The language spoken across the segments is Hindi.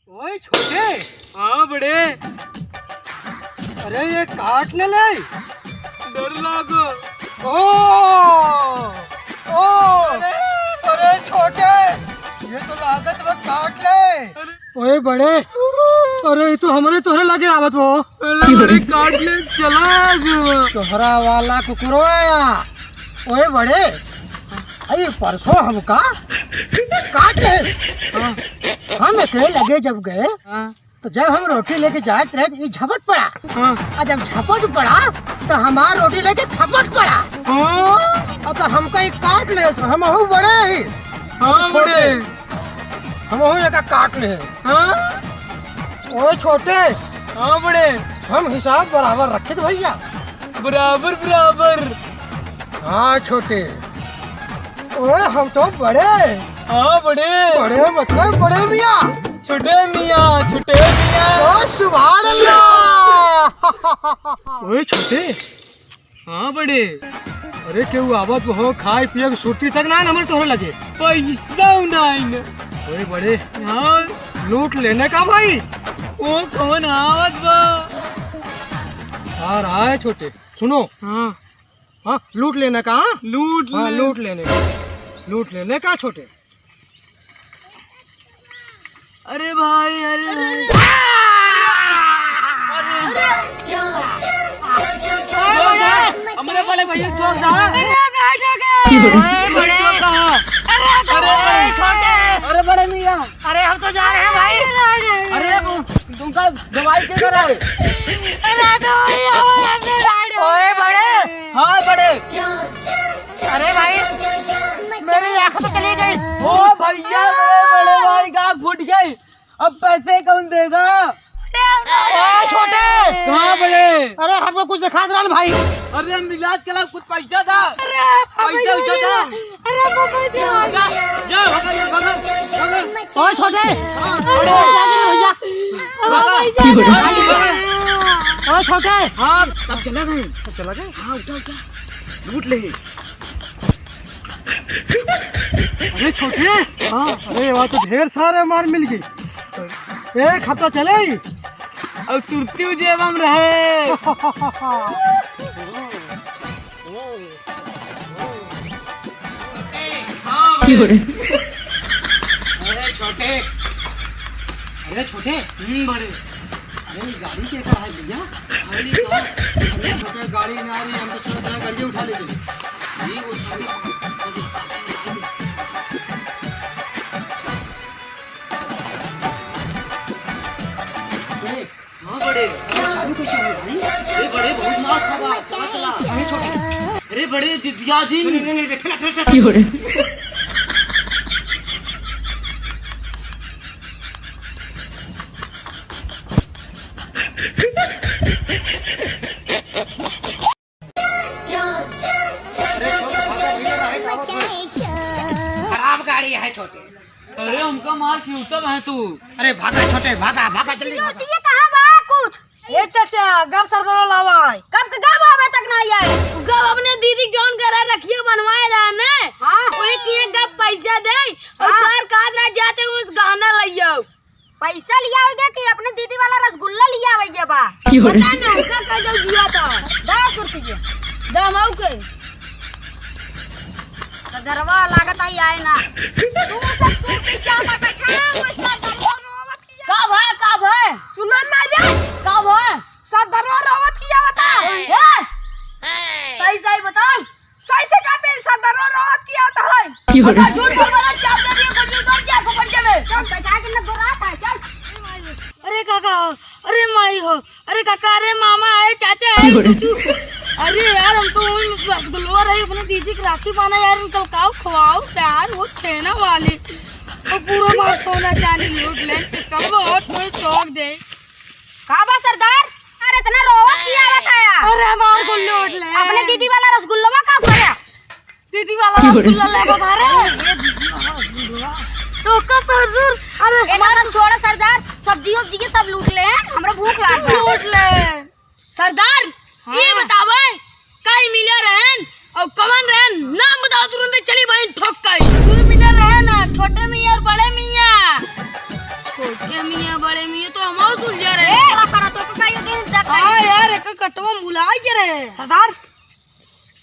ओए छोटे। हाँ बड़े। अरे ये काट न ले, डर लागो। ओ अरे छोटे, ये तो लागत वो काट ले। ओए बड़े, अरे तो हमारे तोहरे लगे आवत वो। अरे बड़े काट ले चला गया। तोहरा वाला कुकुरो आया। ओए बड़े, अरे परसों हमका काट ले। हाँ। हम एकरे लगे जब गए हाँ। तो जब हम रोटी लेके जाते रहे ये झपट पड़ा। हाँ। और जब झपट पड़ा तो हमार रोटी लेके थपट पड़ा। हाँ। अब तो हमका एक काट ले, तो हम हूँ बड़े ही। हाँ बड़े। हम हूँ एक काट ले। हाँ। ओए छोटे। हाँ बड़े। हम हिसाब बराबर रखे थे भैया। बराबर बराबर। हाँ छोटे। ओए हम तो बड़े। हाँ बड़े। बड़े मतलब बड़े मियाँ। छोटे मियाँ, छोटे मियाँ। ओ सुभान अल्लाह। ओए छोटे। हाँ बड़े। अरे क्यों आवत हो, खाए पिए सूती तक ना हमारे तोहरे लगे। पैसा नहीं। ओए बड़े, हाँ। लूट लेने का भाई। वो कौन आवत बा? आ रहा है छोटे, सुनो। हाँ। हाँ लूट लेने का। हाँ लूट हाँ ले। लूट लेने का, लूट लेने का छोटे। अरे भाई, अरे भाई। हमारे बड़े भैया चौक अरे बड़े मियाँ, अरे हम तो जा रहे हैं भाई। अरे तुमका दवाई के करा। ओए बड़े। हाँ बड़े। अरे भाई मेरी आँख तो चली गई। ओ भैया, बड़े भाई का फूट गई। अब पैसे कौन देगा? ओए छोटे। कहाँ बड़े? अरे हमको कुछ दिखा दे रहा भाई। अरे हम इलाज के लिए कुछ पैसा था। पैसा था। जा भगल भगल। ओए छोटे। ओए छोटे। हाँ सब चला गए। सब चला गए। हाँ उठा उठा लूट ले। अरे छोटे। हाँ। अरे वहाँ तो ढेर सारे मार मिल गई। एक हफ्ता चले ही। अब सुरती जेब हम रहे। हाँ अरे छोटे। अरे छोटे। बड़े। अरे गाड़ी के कहा है भैया? गाड़ी कहाँ? अरे छोटे गाड़ी में आ रही है, हम तो सोच रहे हैं गाड़ी उठा लेंगे। नहीं उठा ले। हाँ बड़े। अरे बड़े बहुत मार खावा। चला चला। अरे छोटे। अरे बड़े जितिया जी। नहीं चला। खराब गाड़ी है छोटे। अरे हमका मार क्यों तब है तू? अरे भागा छोटे, भागा भागा जल्दी भागा। ये कहाँ बा कुछ? ए चाचा गप सरदार लावाई। कब आवे तक ना आए? गप अपने दीदी जॉन करे रखिए बनवाए रहा ने। हां ओए किए गप पैसा दे और चार काद ना जाते उस गहना लियो। पैसा लिया होगा कि अपने दीदी वाला रसगुल्ला लिया होगा बा? पता ना उनका कह दो जुआ था 10 रुपये दमाऊ के सदरवा लागत आई आए ना। तू सब सूट के चामा बैठा उसका दरवा रोवत किया। कब है सुनन ना जाए। कब है सदरवा रोवत किया बता। सही सही बताओ। सही से कहते सदरवा रोवत किया होता है। अच्छा झूठ बोल वाला चाप दे रही है उधर जा को पड़ जावे। चल बैठा के न गोरा था चल। अरे काका, अरे माई हो, अरे काका, अरे मामा आए, चाचा आए, चूचू। अरे यार हमको रसगुल्ला रही अपनी दीदी की राखी पाना यार, उनको खाओ खवाओ यार, वो छेना वाली और पूरा मार सोना चांदी लूट ले। कब और कोई शौक दे। काबा सरदार, अरे इतना रोवत किया बताया। अरे हमार को लूट ले। अपने दीदी वाला रसगुल्ला में का करे? दीदी वाला रसगुल्ला लेके खा रहे। ये दीदी वाला रसगुल्ला तो का सरजूर। अरे हमारा सब छोड़ा सरदार, सब्जी वब्जी के सब लूट ले। हमरा भूख लाग लूट ले सरदार। ये बतावे कई मिले रहन और कमन रहन, नाम बताओ तुरंत चली बहन ठोक कई। तू मिले रहे ना, छोटे मियां और बड़े मियां। छोटे छोटे मियाँ बड़े मियाँ तो हमारे सुलझा रहे क्या करा तो का ये दिन तक हां यार एक कटवा बुलाए के रहे सरदार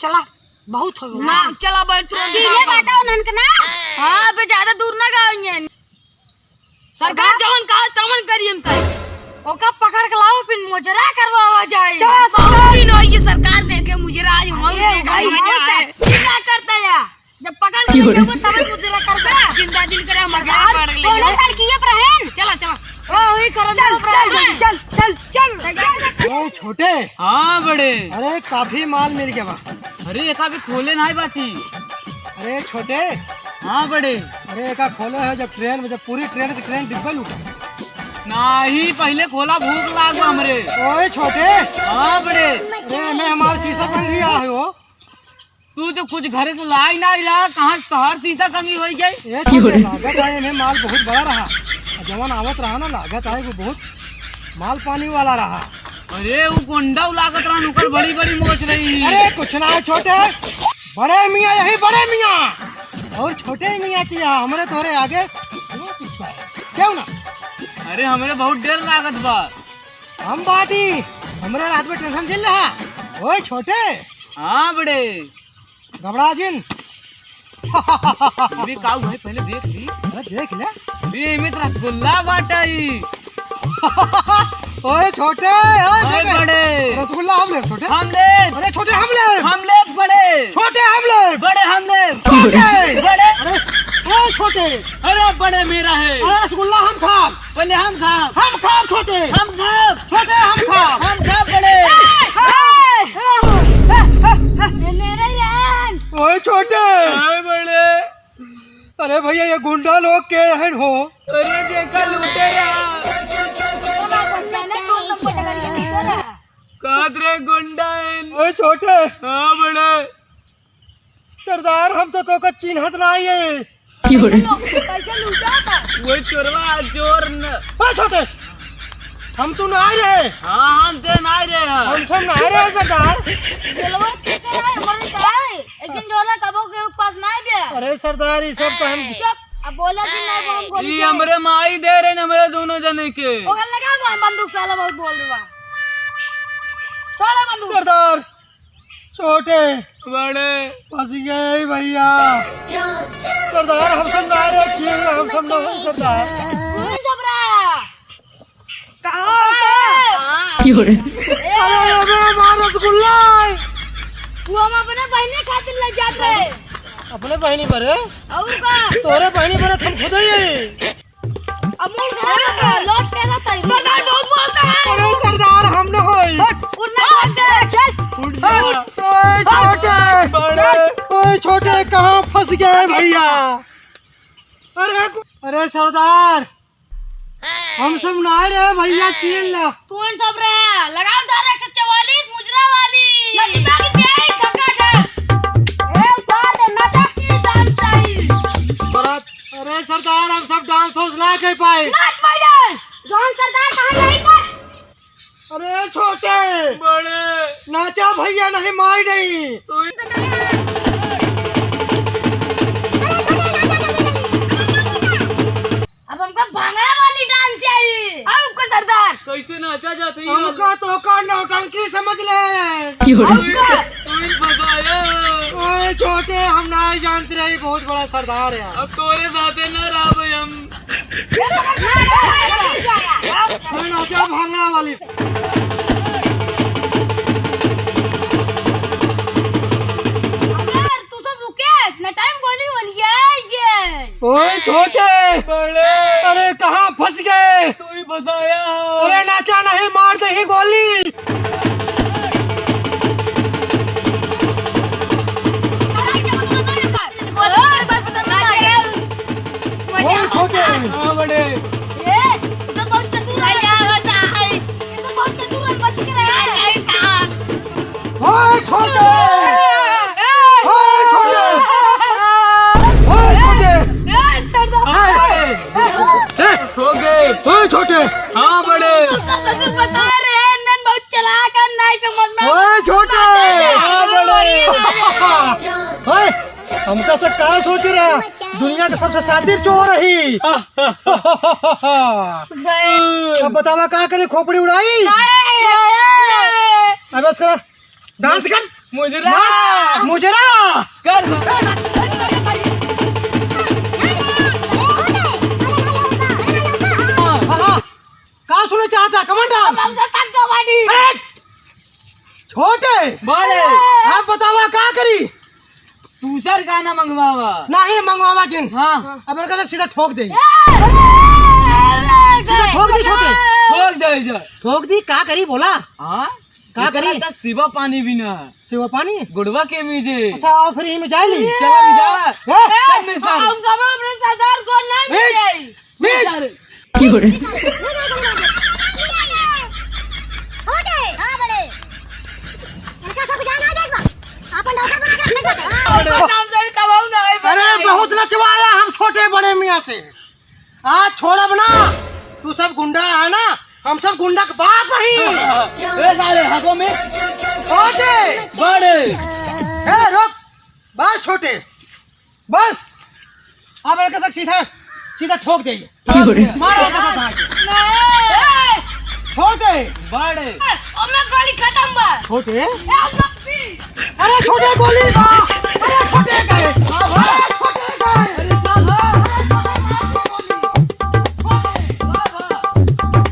चला बहुत हो ना चला बैठ तू चीले बाटा उनन के ना हां पे ज्यादा दूर ना गाएंगे सरकार जवन कहा तमन करिए हम तय ओका पकड़ के लाओ फिर मुजरा करवावा जाए दिन होई कि सरकार देखे मुजरा आज हम देखे क्या करता है जब पकड़ के लेके तब मुजरा करता जिंदा दिन करे मर गया पकड़ ले बोले सड़किए पर है चला चला ओ ही चल चल चल चल ओ छोटे हाँ बड़े। अरे काफी माल मिल गया बा। अरे एका भी खोले ना बाटी। अरे छोटे हाँ बड़े। अरे एका खोले है जब ट्रेन में जब पूरी ट्रेन की ट्रेन डिब्बा लूटा नहीं पहले खोला भूख लागो हमरे। ओए छोटे हाँ बड़े। अरे मैं हमारा शीशा बन गया है वो तू तो कुछ घरे से लाई ना ला कहाँ शहर शीशा कंगी हो गई। ये छोटे लागत आए में माल बहुत बड़ा रहा जवन आवत रहा ना लागत आए वो बहुत माल पानी वाला रहा। अरे वो गोंडा लागत रहा नुकर बड़ी बड़ी मोच रही। अरे कुछ ना है छोटे बड़े मियाँ यही बड़े मियाँ और छोटे मियाँ किया हमारे तोरे आगे क्यों ना। अरे हमारे बहुत देर लागत बा हम बाटी हमारे रात में टेंशन चल रहा। ओए छोटे हाँ बड़े घबरा जिन अरे काऊ भाई पहले देख ली। अरे देख ले अरे में रसगुल्ला बाटाई। ओए छोटे अरे बड़े रसगुल्ला हम ले छोटे हम ले। अरे छोटे हम ले बड़े छोटे हम ले बड़े हम ले छोटे बड़े। अरे ओए छोटे अरे बड़े मेरा है। अरे रसगुल्ला हम खा पहले हम खा छोटे हम खा छोटे हम खा बड़े। ओए छोटे अरे बड़े अरे भैया ये गुंडा लोग के हैं हो। अरे देखा लूटेगा कादरे गुंडा है। ओए छोटे हाँ बड़े सरदार हम तो का चिन्हत नहीं है। वो चोरवा जोर न। ओए छोटे हम तो ना आए रहे। हाँ हम ते ना रहे हैं। हम सब ना आए रहे सरदार। अरे सरदार ये सब तो हम ये हमरे माई दे रहे हमरे दोनों जने के। बंदूक साला बहुत बोल रहा छोड़ा बंदूक सरदार छोटे बड़े फंस गए भैया। सरदार हम सब ना आए रहे छीन हम सब ना हैं सरदार। कौन सब रहा अरे अबे हमारा रसगुल्ला वो हम अपने बहने खातिर ले जाते रहे। अपने बहनी पर है और का तोरे बहनी पर हम खुद ही है। अमूल घर लौट के रहता है सरदार बहुत बोलता है। अरे सरदार हम न होई उड़ना चल ओए छोटे ओए छोटे कहाँ फंस गए भैया। अरे सरदार हम सब ना रहे भैया चीन ला। कौन सब रहा लगाओ धारा 144 मुजरा वाली लचिता की तेज ठक्का ठक ए उतार दे नाचा डांस चाहिए। अरे सरदार हम सब डांस होस ना कर पाए। नाच भैया जॉन सरदार कहां गई कर। अरे छोटे बड़े नाचा भैया नहीं मार नहीं। अब हमको भांगड़ा वाली डांस चाहिए। आपको सरदार कैसे नाचा जाता है। हमका तो का नौटंकी समझ ले। तू फसाया। ओए छोटे हम नहीं जानते रहे बहुत बड़ा सरदार है। अब तोरे साथे न रहा भाई हम। नाचा भांगड़ा वाली। अगर तू सब रुके इतना टाइम गोली बन गया। ओए छोटे बड़े अरे कहाँ फंस गए। तू ही फसाया। अरे नाचा नहीं मार दे ही गोली। ओए छोटे हाँ बड़े ओए छोटे ओए छोटे ओए छोटे हो गए। ओए छोटे हाँ बड़े बता रहे हैं नन बहुत हमका से का सोच रहा दुनिया के सबसे शातिर चोर रही। अब बतावा का करे खोपड़ी उड़ाई। अब बस कर डांस कर मुजरा मुजरा कर का सुने चाहता कमन डांस छोटे बड़े आप बतावा का करी। दूसर गाना मंगवावा नहीं मंगवावा जिन। हाँ अब मेरे का सीधा ठोक दे सीधा ठोक दी छोटे ठोक दे जा ठोक दी का करी बोला हाँ का करी। इतना सिवा पानी भी ना है सेवा पानी गुड़वा के मीजे अच्छा आओ फिर यहीं में जाइली। चलो मिजा चल मिसाल अपने सरदार को नहीं मिले। अरे बहुत नचवाया हम छोटे बड़े मियाँ से। आज छोड़ब ना तू सब गुंडा है ना हम सब गुंडा के बाप ही। ए सारे हाथों में छोटे बड़े ए रुक बस छोटे बस। अब मेरे का सीधा सीधा ठोक दे मारो छोटे बड़े गोली खत्म बा। छोटे ए, अब मत पी। अरे छोटे गोली अरे छोटे गए